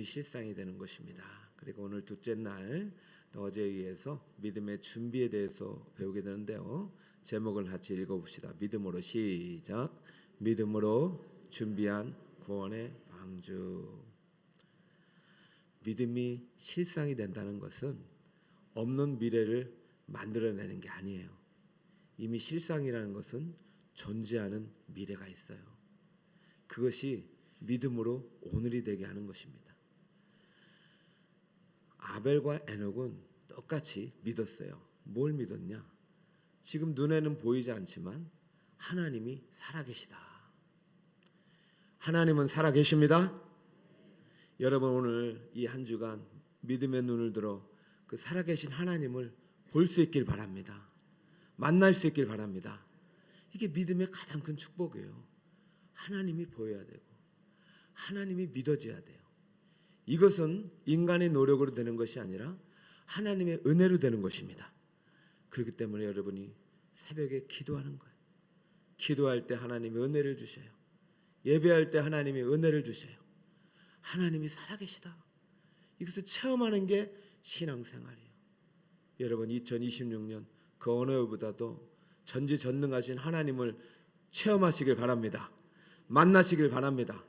실상이 되는 것입니다. 그리고 오늘 둘째 날 어제에 의해서 믿음의 준비에 대해서 배우게 되는데요. 제목을 같이 읽어봅시다. 믿음으로 시작. 믿음으로 준비한 구원의 방주. 믿음이 실상이 된다는 것은 없는 미래를 만들어내는 게 아니에요. 이미 실상이라는 것은 존재하는 미래가 있어요. 그것이 믿음으로 오늘이 되게 하는 것입니다. 아벨과 에녹은 똑같이 믿었어요. 뭘 믿었냐? 지금 눈에는 보이지 않지만 하나님이 살아계시다. 하나님은 살아계십니다. 여러분 오늘 이 한 주간 믿음의 눈을 들어 그 살아계신 하나님을 볼 수 있길 바랍니다. 만날 수 있길 바랍니다. 이게 믿음의 가장 큰 축복이에요. 하나님이 보여야 되고 하나님이 믿어져야 돼요. 이것은 인간의 노력으로 되는 것이 아니라 하나님의 은혜로 되는 것입니다. 그렇기 때문에 여러분이 새벽에 기도하는 거예요. 기도할 때 하나님이 은혜를 주셔요. 예배할 때 하나님이 은혜를 주셔요. 하나님이 살아계시다. 이것을 체험하는 게 신앙생활이에요. 여러분 2026년 그 어느 해보다도 전지전능하신 하나님을 체험하시길 바랍니다. 만나시길 바랍니다.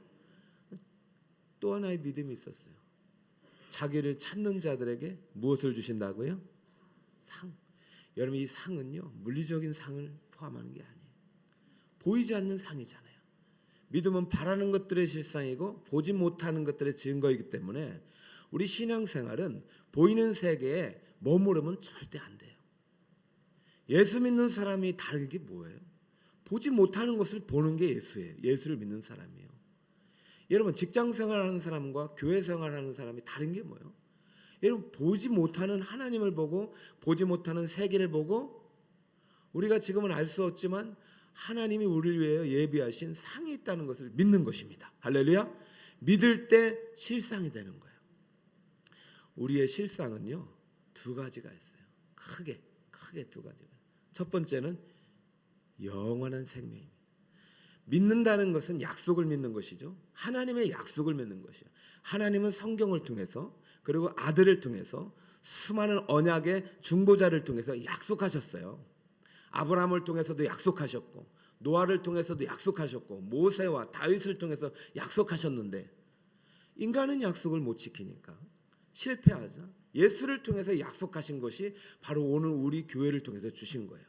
또 하나의 믿음이 있었어요. 자기를 찾는 자들에게 무엇을 주신다고요? 상. 여러분 이 상은요 물리적인 상을 포함하는 게 아니에요. 보이지 않는 상이잖아요. 믿음은 바라는 것들의 실상이고 보지 못하는 것들의 증거이기 때문에 우리 신앙생활은 보이는 세계에 머무르면 절대 안 돼요. 예수 믿는 사람이 다른 게 뭐예요? 보지 못하는 것을 보는 게 예수예요. 예수를 믿는 사람이에요. 여러분 직장 생활하는 사람과 교회 생활하는 사람이 다른 게 뭐예요? 여러분 보지 못하는 하나님을 보고 보지 못하는 세계를 보고 우리가 지금은 알 수 없지만 하나님이 우리를 위해 예비하신 상이 있다는 것을 믿는 것입니다. 할렐루야. 믿을 때 실상이 되는 거예요. 우리의 실상은요 두 가지가 있어요. 크게 두 가지가. 첫 번째는 영원한 생명입니다. 믿는다는 것은 약속을 믿는 것이죠. 하나님의 약속을 믿는 것이에요. 하나님은 성경을 통해서 그리고 아들을 통해서 수많은 언약의 중보자를 통해서 약속하셨어요. 아브라함을 통해서도 약속하셨고 노아를 통해서도 약속하셨고 모세와 다윗을 통해서 약속하셨는데 인간은 약속을 못 지키니까 실패하자 예수를 통해서 약속하신 것이 바로 오늘 우리 교회를 통해서 주신 거예요.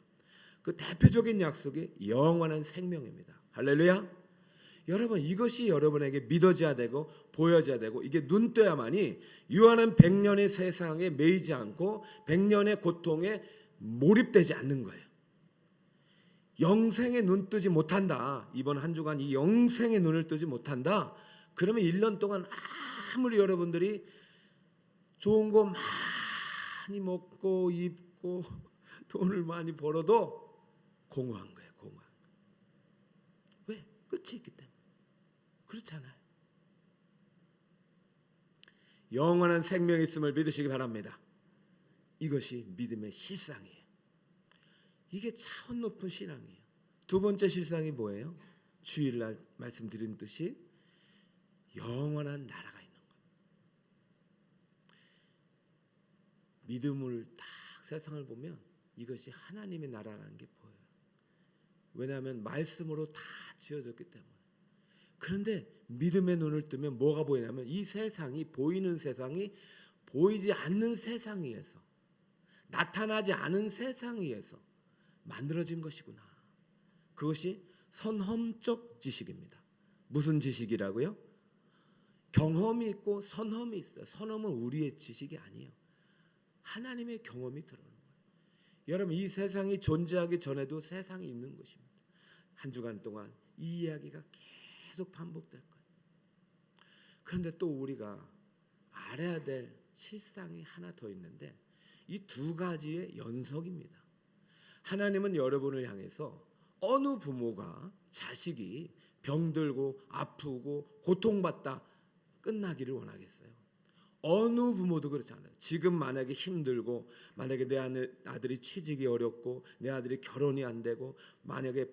그 대표적인 약속이 영원한 생명입니다. 할렐루야. 여러분 이것이 여러분에게 믿어져야 되고 보여져야 되고 이게 눈 떠야만이 유한한 100년의 세상에 매이지 않고 100년의 고통에 몰입되지 않는 거예요. 영생의 눈 뜨지 못한다. 이번 한 주간 이 영생의 눈을 뜨지 못한다. 그러면 1년 동안 아무리 여러분들이 좋은 거 많이 먹고 입고 돈을 많이 벌어도 공허한 거예요. 공허한. 왜? 끝이 있기 때문에. 그렇잖아요. 영원한 생명이 있음을 믿으시기 바랍니다. 이것이 믿음의 실상이에요. 이게 차원 높은 신앙이에요. 두 번째 실상이 뭐예요? 주일날 말씀드린 듯이 영원한 나라가 있는 것. 믿음을 딱 세상을 보면 이것이 하나님의 나라라는 게 보여요. 왜냐하면 말씀으로 다 지어졌기 때문에. 그런데 믿음의 눈을 뜨면 뭐가 보이냐면 이 세상이 보이는 세상이 보이지 않는 세상 위에서 나타나지 않은 세상 위에서 만들어진 것이구나. 그것이 선험적 지식입니다. 무슨 지식이라고요? 경험이 있고 선험이 있어요. 선험은 우리의 지식이 아니에요. 하나님의 경험이 들어오는 거예요. 여러분 이 세상이 존재하기 전에도 세상이 있는 것입니다. 한 주간 동안 이 이야기가 계속 반복될 거예요. 그런데 또 우리가 알아야 될 실상이 하나 더 있는데 이 두 가지의 연속입니다. 하나님은 여러분을 향해서 어느 부모가 자식이 병들고 아프고 고통받다 끝나기를 원하겠어요? 어느 부모도 그렇지 않아요. 지금 만약에 힘들고 만약에 내 아들이 취직이 어렵고 내 아들이 결혼이 안 되고 만약에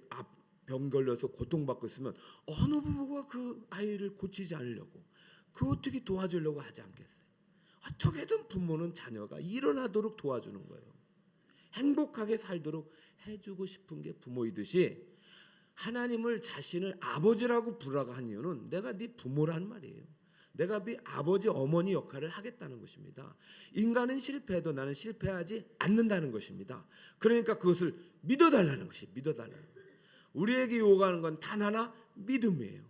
병 걸려서 고통받고 있으면 어느 부모가 그 아이를 고치지 않으려고 그 어떻게 도와주려고 하지 않겠어요? 어떻게든 부모는 자녀가 일어나도록 도와주는 거예요. 행복하게 살도록 해주고 싶은 게 부모이듯이 하나님을 자신을 아버지라고 부르라고 한 이유는 내가 네 부모란 말이에요. 내가 네 아버지 어머니 역할을 하겠다는 것입니다. 인간은 실패해도 나는 실패하지 않는다는 것입니다. 그러니까 그것을 믿어달라는 것이 믿어달라는 거예요. 우리에게 요구하는 건 단 하나, 믿음이에요.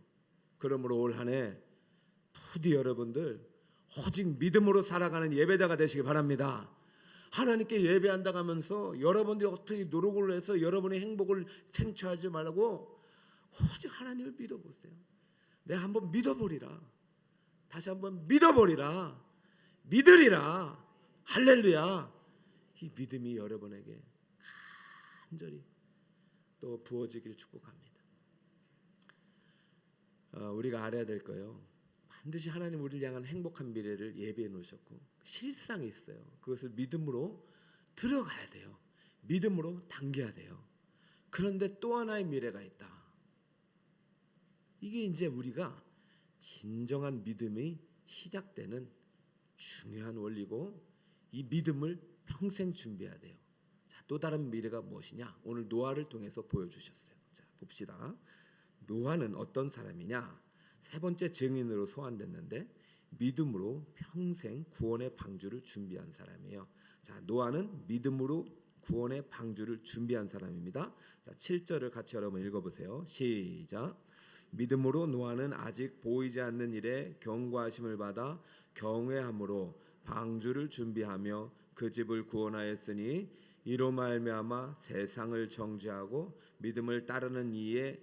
그러므로 올 한 해 부디 여러분들 오직 믿음으로 살아가는 예배자가 되시기 바랍니다. 하나님께 예배한다고 하면서 여러분들이 어떻게 노력을 해서 여러분의 행복을 생취하지 말고 오직 하나님을 믿어보세요. 내가 한번 믿어보리라. 다시 한번 믿어보리라. 믿으리라. 할렐루야. 이 믿음이 여러분에게 간절히 또 부어지기를 축복합니다. 우리가 알아야 될 거예요. 반드시 하나님 우리를 향한 행복한 미래를 예비해 놓으셨고 실상이 있어요. 그것을 믿음으로 들어가야 돼요. 믿음으로 당겨야 돼요. 그런데 또 하나의 미래가 있다. 이게 이제 우리가 진정한 믿음이 시작되는 중요한 원리고 이 믿음을 평생 준비해야 돼요. 자, 또 다른 미래가 무엇이냐? 오늘 노아를 통해서 보여주셨어요. 자, 봅시다. 노아는 어떤 사람이냐? 세 번째 증인으로 소환됐는데 믿음으로 평생 구원의 방주를 준비한 사람이에요. 자, 노아는 믿음으로 구원의 방주를 준비한 사람입니다. 자, 7절을 같이 여러분 읽어보세요. 시작. 믿음으로 노아는 아직 보이지 않는 일에 경고하심을 받아 경외함으로 방주를 준비하며 그 집을 구원하였으니 이로 말미암아 세상을 정죄하고 믿음을 따르는 이에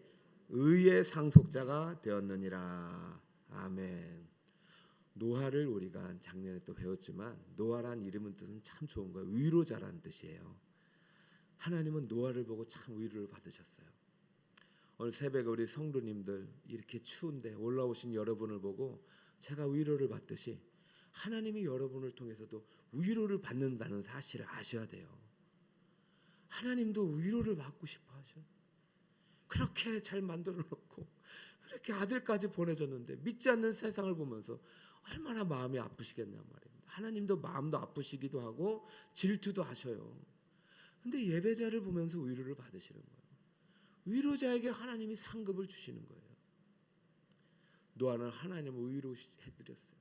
의의 상속자가 되었느니라. 아멘. 노아를 우리가 작년에 또 배웠지만 노아란 이름은 뜻은 참 좋은 거예요. 위로자라는 뜻이에요. 하나님은 노아를 보고 참 위로를 받으셨어요. 오늘 새벽에 우리 성도님들 이렇게 추운데 올라오신 여러분을 보고 제가 위로를 받듯이 하나님이 여러분을 통해서도 위로를 받는다는 사실을 아셔야 돼요. 하나님도 위로를 받고 싶어 하셔요. 그렇게 잘 만들어 놓고 그렇게 아들까지 보내줬는데 믿지 않는 세상을 보면서 얼마나 마음이 아프시겠냐 말입니다. 하나님도 마음도 아프시기도 하고 질투도 하셔요. 근데 예배자를 보면서 위로를 받으시는 거예요. 위로자에게 하나님이 상급을 주시는 거예요. 노아는 하나님을 위로해드렸어요.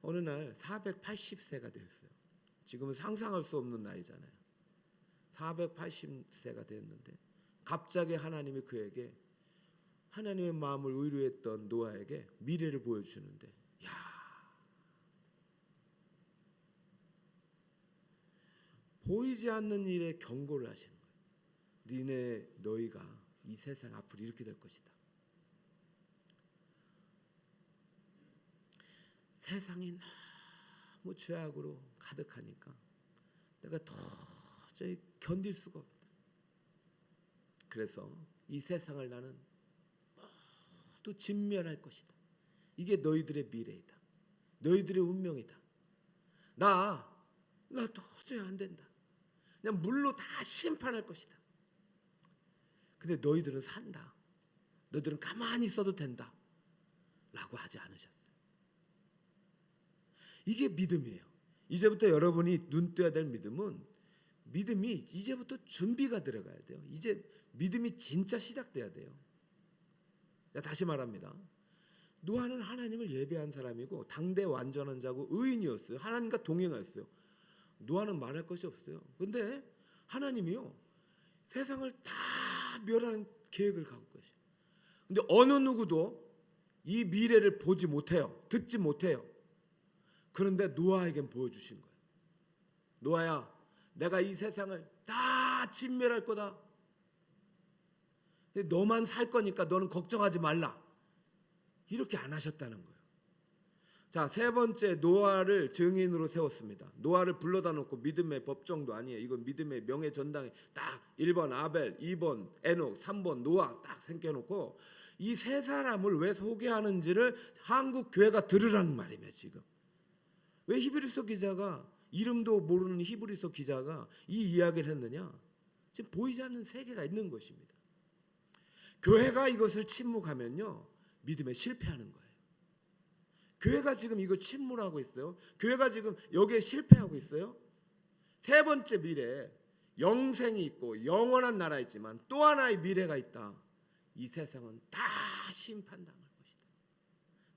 어느 날 480세가 됐어요. 지금은 상상할 수 없는 나이잖아요. 480세가 됐는데 갑자기 하나님이 그에게 하나님의 마음을 위로했던 노아에게 미래를 보여주시는데 야, 보이지 않는 일에 경고를 하시는 거예요. 너희가 이 세상 앞으로 이렇게 될 것이다. 세상이 너무 죄악으로 가득하니까 내가 도저히 견딜 수가 없다. 그래서 이 세상을 나는 모두 진멸할 것이다. 이게 너희들의 미래이다. 너희들의 운명이다. 나 도저히 안 된다. 그냥 물로 다 심판할 것이다. 근데 너희들은 산다. 너희들은 가만히 있어도 된다. 라고 하지 않으셨어요. 이게 믿음이에요. 이제부터 여러분이 눈뜨야 될 믿음은 믿음이 이제부터 준비가 들어가야 돼요. 이제 믿음이 진짜 시작돼야 돼요. 다시 말합니다. 노아는 하나님을 예배한 사람이고 당대 완전한 자고 의인이었어요. 하나님과 동행하였어요. 노아는 말할 것이 없어요. 근데 하나님이요 세상을 다 멸하는 계획을 갖고 계셔요. 근데 어느 누구도 이 미래를 보지 못해요. 듣지 못해요. 그런데 노아에겐 보여주신 거예요. 노아야, 내가 이 세상을 다 진멸할 거다. 너만 살 거니까 너는 걱정하지 말라. 이렇게 안 하셨다는 거예요. 자, 세 번째 노아를 증인으로 세웠습니다. 노아를 불러다 놓고 믿음의 법정도 아니에요. 이건 믿음의 명예 전당에 딱 1번 아벨, 2번 에녹, 3번 노아 딱 생겨놓고 이 세 사람을 왜 소개하는지를 한국 교회가 들으라는 말이에요. 지금 왜 히브리서 기자가 이름도 모르는 히브리서 기자가 이 이야기를 했느냐? 지금 보이지 않는 세계가 있는 것입니다. 교회가 이것을 침묵하면요 믿음에 실패하는 거예요. 교회가 지금 이거 침몰하고 있어요. 교회가 지금 여기에 실패하고 있어요. 세 번째 미래, 영생이 있고 영원한 나라 있지만 또 하나의 미래가 있다. 이 세상은 다 심판당할 것이다.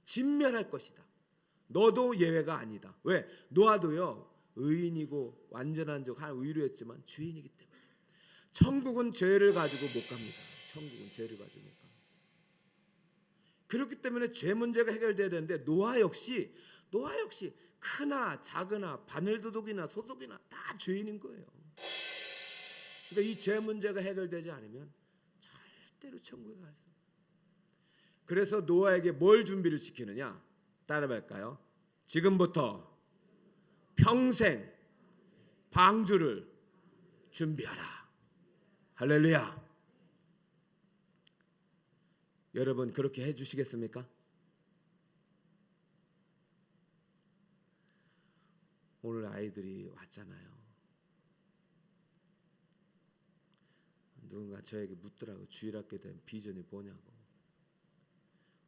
진멸할 것이다. 너도 예외가 아니다. 왜? 노아도요 의인이고 완전한 적 한 의로였지만 죄인이기 때문에 천국은 죄를 가지고 못 갑니다. 천국은 죄를 가지고 못 갑니다. 그렇기 때문에 죄 문제가 해결돼야 되는데 노아 역시 크나 작으나 바늘도둑이나 소독이나 다 죄인인 거예요. 그러니까 이 죄 문제가 해결되지 않으면 절대로 천국에 갈 수 없어요. 그래서 노아에게 뭘 준비를 시키느냐? 따라갈까요? 지금부터 평생 방주를 준비하라. 할렐루야. 여러분 그렇게 해주시겠습니까? 오늘 아이들이 왔잖아요. 누군가 저에게 묻더라고. 주일학교에 대한 비전이 뭐냐고.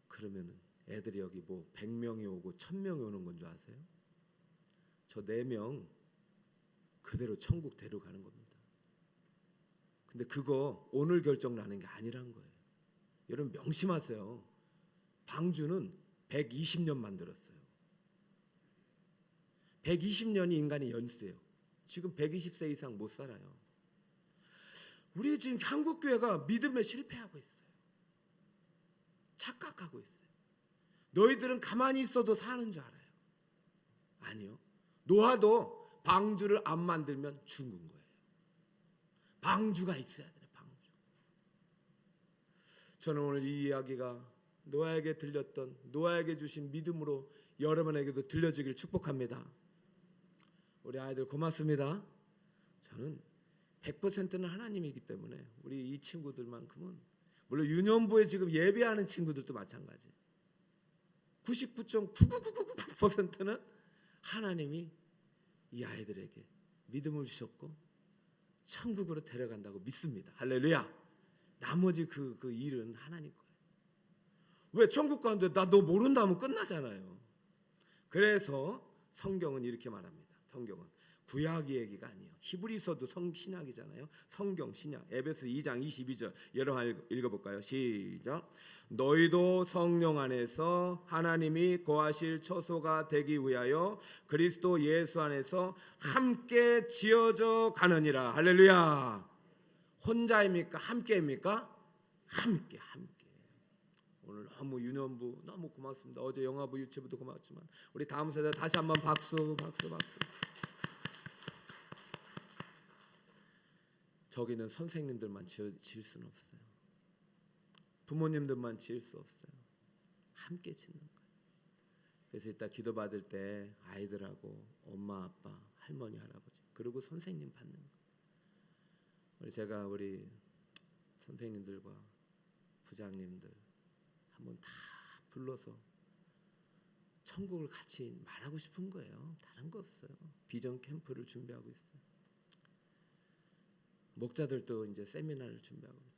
그러면은 애들이 여기 뭐 100명이 오고 1000명이 오는 건 줄 아세요? 저 4명 그대로 천국 데려가는 겁니다. 근데 그거 오늘 결정 나는 게 아니란 거예요. 여러분 명심하세요. 방주는 120년 만들었어요. 120년이 인간의 연수예요. 지금 120세 이상 못 살아요. 우리 지금 한국교회가 믿음에 실패하고 있어요. 착각하고 있어요. 너희들은 가만히 있어도 사는 줄 알아요. 아니요. 노아도 방주를 안 만들면 죽는 거예요. 방주가 있어야 돼요. 방주. 저는 오늘 이 이야기가 노아에게 들렸던, 노아에게 주신 믿음으로 여러분에게도 들려주길 축복합니다. 우리 아이들 고맙습니다. 저는 100%는 하나님이기 때문에 우리 이 친구들만큼은, 물론 유년부에 지금 예배하는 친구들도 마찬가지, 99.99999%는 하나님이 이 아이들에게 믿음을 주셨고 천국으로 데려간다고 믿습니다. 할렐루야. 나머지 그 일은 하나님 거예요. 왜 천국 가는데 나 너 모른다면 끝나잖아요. 그래서 성경은 이렇게 말합니다. 성경은 구약 얘기가 아니에요. 히브리서도 신약이잖아요. 성경 신약. 에베소 2장 22절 여러분 읽어볼까요? 시작. 너희도 성령 안에서 하나님이 거하실 처소가 되기 위하여 그리스도 예수 안에서 함께 지어져 가느니라. 할렐루야. 혼자입니까? 함께입니까? 함께. 오늘 너무 유년부 너무 고맙습니다. 어제 영화부 유치부도 고맙지만 우리 다음 세대 다시 한번 박수. 저기는 선생님들만 지을 수는 없어요. 부모님들만 지을 수 없어요. 함께 짓는 거예요. 그래서 이따 기도 받을 때 아이들하고 엄마 아빠 할머니 할아버지 그리고 선생님 받는 거예요. 제가 우리 선생님들과 부장님들 한번 다 불러서 천국을 같이 말하고 싶은 거예요. 다른 거 없어요. 비전 캠프를 준비하고 있어요. 목자들도 이제 세미나를 준비하고 있어요.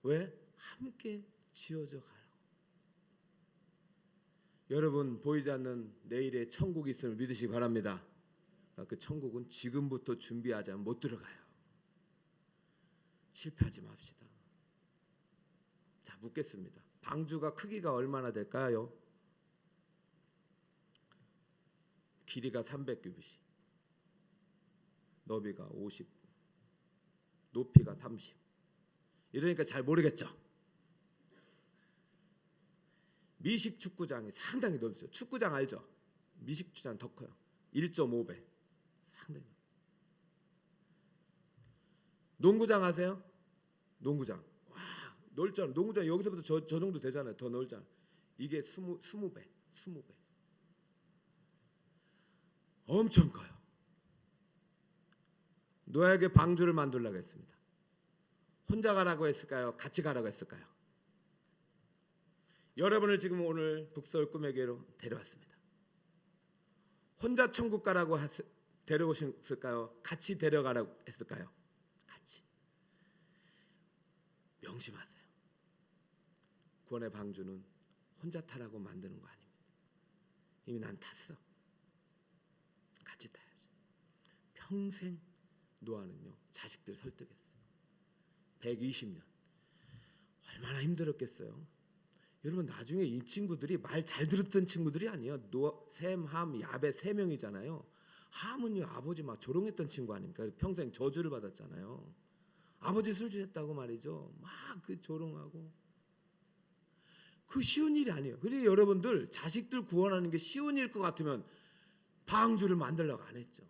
왜? 함께 지어져 가라고. 여러분 보이지 않는 내일의 천국이 있음을 믿으시기 바랍니다. 그 천국은 지금부터 준비하지 않으면 못 들어가요. 실패하지 맙시다. 자, 묻겠습니다. 방주가 크기가 얼마나 될까요? 길이가 300규빗이, 너비가 50, 높이가 30. 이러니까 잘 모르겠죠. 미식 축구장이 상당히 넓죠. 축구장 알죠? 미식 축구장 더 커요. 1.5배. 상당히. 농구장 아세요? 농구장. 와, 넓잖아. 농구장 여기서부터 저 정도 되잖아요. 더 넓잖아. 이게 20배. 엄청 커요. 노아에게 방주를 만들려고 했습니다. 혼자 가라고 했을까요? 같이 가라고 했을까요? 여러분을 지금 오늘 북서울 꿈의 교회로 데려왔습니다. 혼자 천국 가라고 데려오셨을까요? 같이 데려가라고 했을까요? 같이. 명심하세요. 구원의 방주는 혼자 타라고 만드는 거 아닙니다. 이미 난 탔어. 같이 타야지. 평생 노아는요 자식들 설득했어요. 120년. 얼마나 힘들었겠어요. 여러분 나중에 이 친구들이 말 잘 들었던 친구들이 아니에요. 노아, 셈, 함, 야벳 세 명이잖아요. 함은요 아버지 막 조롱했던 친구 아닙니까? 평생 저주를 받았잖아요. 아버지 술 취했다고 말이죠. 막 그 조롱하고. 그 쉬운 일이 아니에요. 그래서 여러분들 자식들 구원하는 게 쉬운 일일 것 같으면 방주를 만들려고 안 했죠.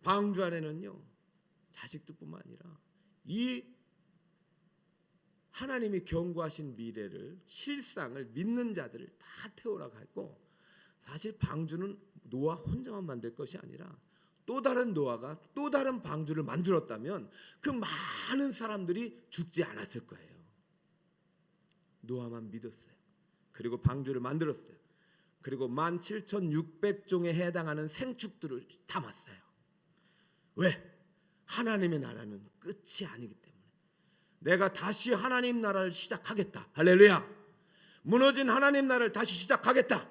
방주 안에는요 자식들뿐만 아니라 이 하나님이 경고하신 미래를 실상을 믿는 자들을 다 태우라고 했고, 사실 방주는 노아 혼자만 만들 것이 아니라 또 다른 노아가 또 다른 방주를 만들었다면 그 많은 사람들이 죽지 않았을 거예요. 노아만 믿었어요. 그리고 방주를 만들었어요. 그리고 17,600종에 해당하는 생축들을 담았어요. 왜? 하나님의 나라는 끝이 아니기 때문에. 내가 다시 하나님 나라를 시작하겠다. 할렐루야. 무너진 하나님 나라를 다시 시작하겠다.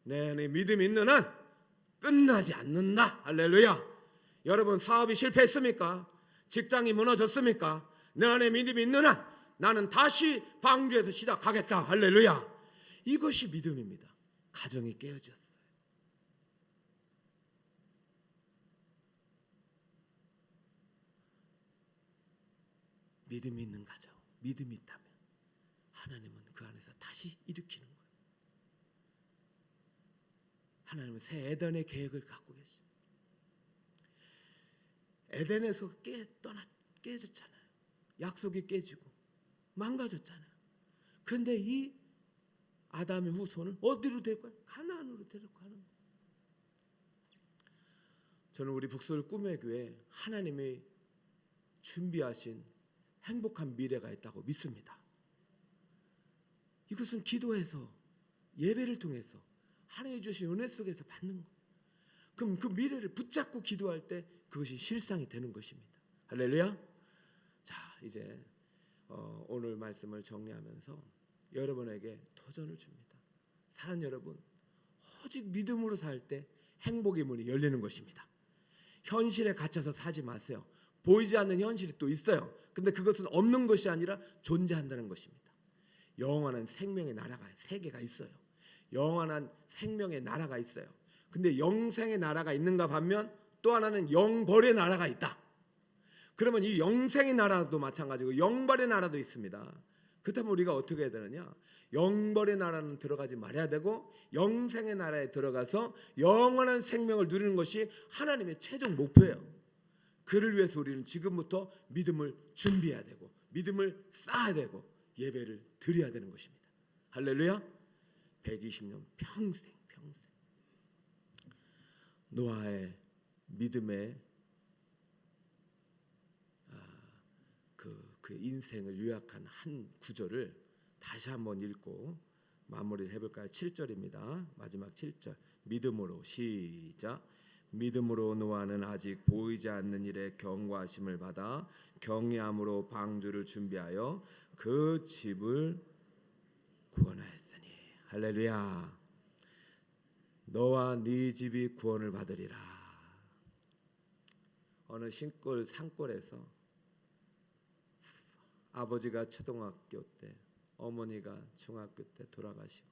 내 안에 믿음이 있는 한 끝나지 않는다. 할렐루야. 여러분 사업이 실패했습니까? 직장이 무너졌습니까? 내 안에 믿음이 있는 한 나는 다시 방주에서 시작하겠다. 할렐루야. 이것이 믿음입니다. 가정이 깨어졌어요. 믿음이 있는 가정, 믿음이 있다면 하나님은 그 안에서 다시 일으키는 거예요. 하나님은 새 에덴의 계획을 갖고 계십니다. 에덴에서 깨졌잖아요. 약속이 깨지고 망가졌잖아요. 그런데 이 아담의 후손을 어디로 데리고 가요? 가나안으로 데리고 가는 거예요. 저는 우리 북서울 꿈의 교회 하나님이 준비하신 행복한 미래가 있다고 믿습니다. 이것은 기도해서 예배를 통해서 하나님이 주신 은혜 속에서 받는 거예요. 그럼 그 미래를 붙잡고 기도할 때 그것이 실상이 되는 것입니다. 할렐루야. 자, 이제 오늘 말씀을 정리하면서 여러분에게 도전을 줍니다. 사랑 여러분, 오직 믿음으로 살 때 행복의 문이 열리는 것입니다. 현실에 갇혀서 사지 마세요. 보이지 않는 현실이 또 있어요. 근데 그것은 없는 것이 아니라 존재한다는 것입니다. 영원한 생명의 나라가 세계가 있어요. 영원한 생명의 나라가 있어요. 근데 영생의 나라가 있는가 반면 또 하나는 영벌의 나라가 있다. 그러면 이 영생의 나라도 마찬가지고 영벌의 나라도 있습니다. 그렇다면 우리가 어떻게 해야 되느냐? 영벌의 나라는 들어가지 말아야 되고 영생의 나라에 들어가서 영원한 생명을 누리는 것이 하나님의 최종 목표예요. 그를 위해서 우리는 지금부터 믿음을 준비해야 되고 믿음을 쌓아야 되고 예배를 드려야 되는 것입니다. 할렐루야. 120년 평생 노아의 믿음의 그 인생을 요약한 한 구절을 다시 한번 읽고 마무리를 해볼까요? 7절입니다. 마지막 7절. 믿음으로 시작. 믿음으로 노아는 아직 보이지 않는 일에 경고하심을 받아 경외함으로 방주를 준비하여 그 집을 구원하였으니. 할렐루야. 너와 네 집이 구원을 받으리라. 어느 신골 산골에서 아버지가 초등학교 때, 어머니가 중학교 때 돌아가시고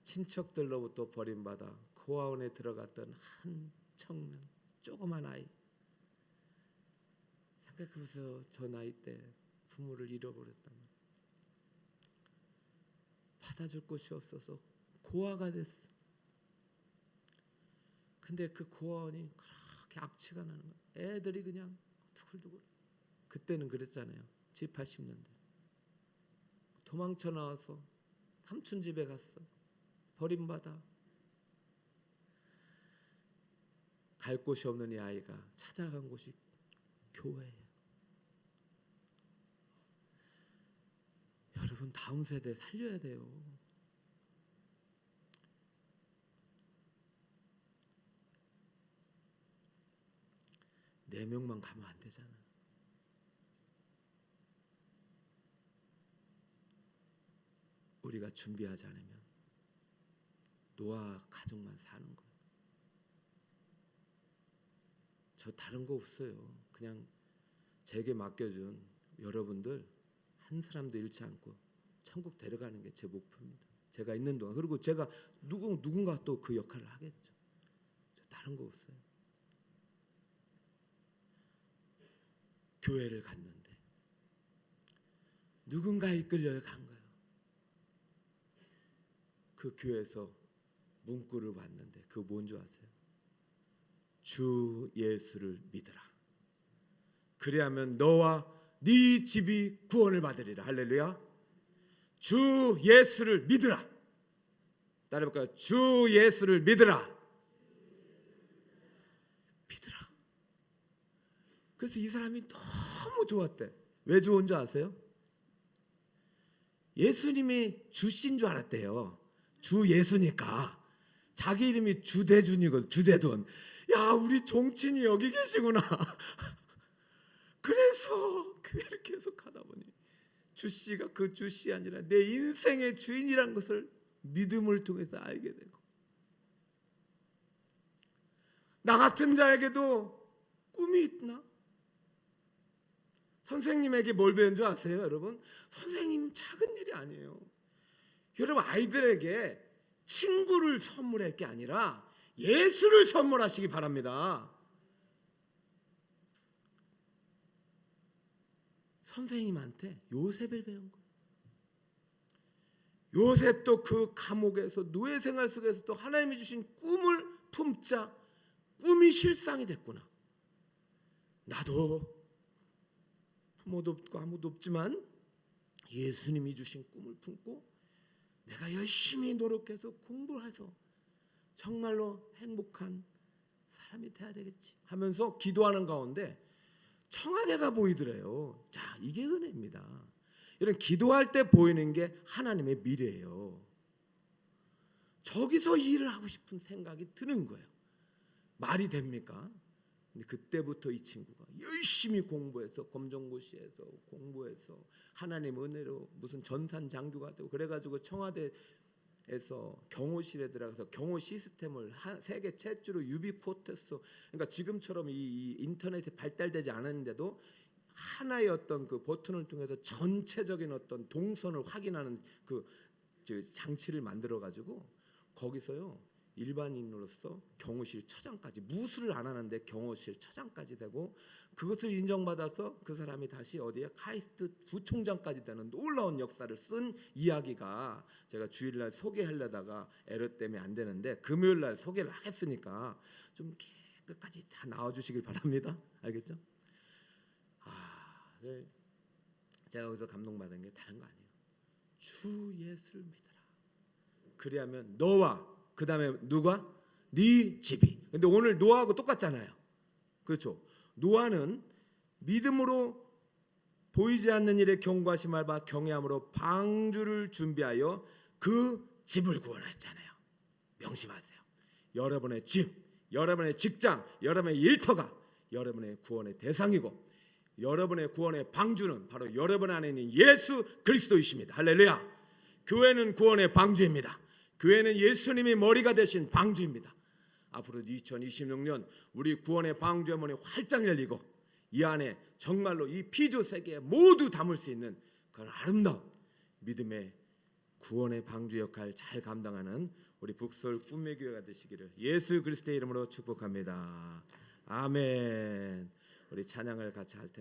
친척들로부터 버림받아 고아원에 들어갔던 한 청년, 조그만 아이. 생각해보세요. 저 나이 때 부모를 잃어버렸단 말이에요. 받아줄 곳이 없어서 고아가 됐어. 근데 그 고아원이 그렇게 악취가 나는 거예요. 애들이 그냥 두글두글. 그때는 그랬잖아요. 70, 80년대. 도망쳐 나와서 삼촌 집에 갔어. 버림받아. 갈 곳이 없는 이 아이가 찾아간 곳이 교회예요. 여러분 다음 세대 살려야 돼요. 네 명만 가면 안 되잖아. 우리가 준비하지 않으면 노아 가족만 사는 거예요. 저 다른 거 없어요. 그냥 제게 맡겨준 여러분들 한 사람도 잃지 않고 천국 데려가는 게 제 목표입니다. 제가 있는 동안. 그리고 제가 누군가 또 그 역할을 하겠죠. 저 다른 거 없어요. 교회를 갔는데 누군가 이끌려 간 거예요. 그 교회에서 문구를 봤는데 그거 뭔 줄 아세요? 주 예수를 믿으라. 그리하면 너와 네 집이 구원을 받으리라. 할렐루야. 주 예수를 믿으라. 따라해볼까요? 주 예수를 믿으라. 믿으라. 그래서 이 사람이 너무 좋았대. 왜 좋은 줄 아세요? 예수님이 주신 줄 알았대요. 주 예수니까. 자기 이름이 주대준이거든. 주대돈. 야, 우리 종친이 여기 계시구나. 그래서 교회를 계속 하다 보니 주씨가 그 주씨 아니라 내 인생의 주인이란 것을 믿음을 통해서 알게 되고, 나 같은 자에게도 꿈이 있나? 선생님에게 뭘 배운 줄 아세요, 여러분? 선생님 작은 일이 아니에요. 여러분, 아이들에게 친구를 선물할 게 아니라 예수를 선물하시기 바랍니다. 선생님한테 요셉을 배운 거예요. 요셉도 그 감옥에서 노예 생활 속에서 또 하나님이 주신 꿈을 품자 꿈이 실상이 됐구나. 나도 부모도 없고 아무도 없지만 예수님이 주신 꿈을 품고 내가 열심히 노력해서 공부해서 정말로 행복한 사람이 돼야 되겠지 하면서 기도하는 가운데 청와대가 보이더래요. 자, 이게 은혜입니다. 이런 기도할 때 보이는 게 하나님의 미래예요. 저기서 일을 하고 싶은 생각이 드는 거예요. 말이 됩니까? 근데 그때부터 이 친구가 열심히 공부해서 검정고시에서 공부해서 하나님 은혜로 무슨 전산 장교가 되고 그래가지고 청와대에서 경호실에 들어가서 경호 시스템을 세계 최초로 유비쿼터스, 그러니까 지금처럼 이 인터넷이 발달되지 않았는데도 하나의 어떤 그 버튼을 통해서 전체적인 어떤 동선을 확인하는 그 장치를 만들어 가지고 거기서요 일반인으로서 경호실 처장까지, 무술을 안 하는데 경호실 처장까지 되고, 그것을 인정받아서 그 사람이 다시 어디에 카이스트 부총장까지 되는 놀라운 역사를 쓴 이야기가, 제가 주일날 소개하려다가 에러 때문에 안 되는데 금요일날 소개를 하겠으니까 좀 끝까지 다 나와주시길 바랍니다. 알겠죠? 제가 여기서 감동받은 게 다른 거 아니에요. 주 예수를 믿어라. 그리하면 너와 그 다음에 누가? 네 집이. 근데 오늘 노아하고 똑같잖아요. 그렇죠? 노아는 믿음으로 보이지 않는 일에 경고하심을 봐 경외함으로 방주를 준비하여 그 집을 구원했잖아요. 명심하세요. 여러분의 집, 여러분의 직장, 여러분의 일터가 여러분의 구원의 대상이고, 여러분의 구원의 방주는 바로 여러분 안에 있는 예수 그리스도이십니다. 할렐루야. 교회는 구원의 방주입니다. 교회는 예수님이 머리가 되신 방주입니다. 앞으로 2026년 우리 구원의 방주의 문이 활짝 열리고 이 안에 정말로 이 피조 세계에 모두 담을 수 있는 그런 아름다운 믿음의 구원의 방주 역할 잘 감당하는 우리 북서울 꿈의 교회가 되시기를 예수 그리스도의 이름으로 축복합니다. 아멘. 우리 찬양을 같이 할 텐데